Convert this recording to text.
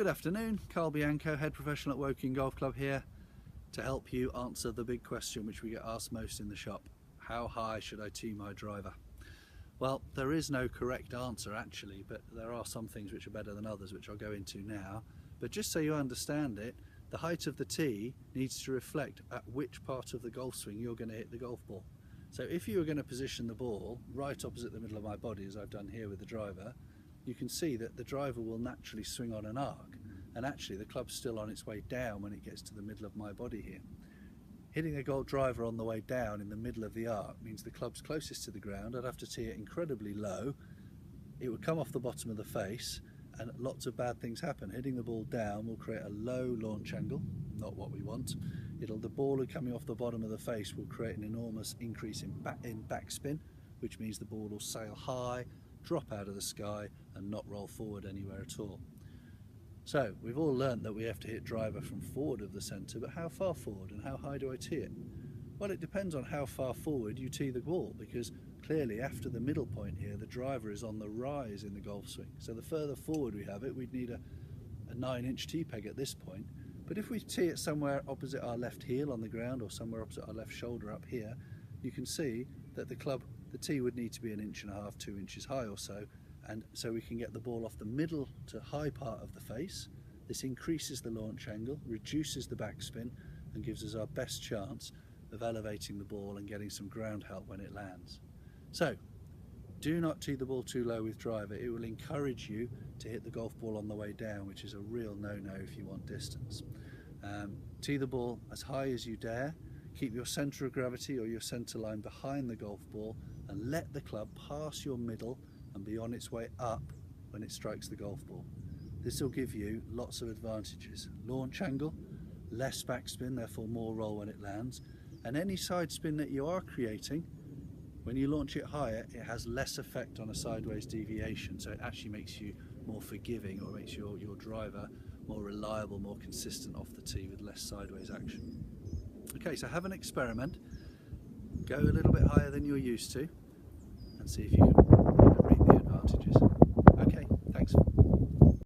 Good afternoon, Carl Bianco, head professional at Woking Golf Club here to help you answer the big question which we get asked most in the shop. How high should I tee my driver? Well, there is no correct answer actually, but there are some things which are better than others, which I'll go into now. But just so you understand it, the height of the tee needs to reflect at which part of the golf swing you're going to hit the golf ball. So if you were going to position the ball right opposite the middle of my body, as I've done here with the driver, you can see that the driver will naturally swing on an arc, and actually the club's still on its way down when it gets to the middle of my body here. Hitting a golf driver on the way down in the middle of the arc means the club's closest to the ground. I'd have to tee it incredibly low. It would come off the bottom of the face and lots of bad things happen. Hitting the ball down will create a low launch angle, not what we want. The ball coming off the bottom of the face will create an enormous increase in backspin, which means the ball will sail high, drop out of the sky and not roll forward anywhere at all. So we've all learnt that we have to hit driver from forward of the centre, but how far forward and how high do I tee it? Well, it depends on how far forward you tee the ball, because clearly after the middle point here the driver is on the rise in the golf swing. So the further forward we have it, we'd need a 9-inch tee peg at this point. But if we tee it somewhere opposite our left heel on the ground or somewhere opposite our left shoulder up here, you can see that the tee would need to be 1.5 inches, 2 inches high or so, and so we can get the ball off the middle to high part of the face. This increases the launch angle, reduces the backspin, and gives us our best chance of elevating the ball and getting some ground help when it lands. So do not tee the ball too low with driver. It will encourage you to hit the golf ball on the way down, which is a real no-no if you want distance. Tee the ball as high as you dare. Keep your centre of gravity or your centre line behind the golf ball and let the club pass your middle and be on its way up when it strikes the golf ball. This will give you lots of advantages. Launch angle, less backspin, therefore more roll when it lands, and any side spin that you are creating, when you launch it higher, it has less effect on a sideways deviation, so it actually makes you more forgiving, or makes your driver more reliable, more consistent off the tee with less sideways action. Okay, so have an experiment. Go a little bit higher than you're used to and see if you can reap the advantages.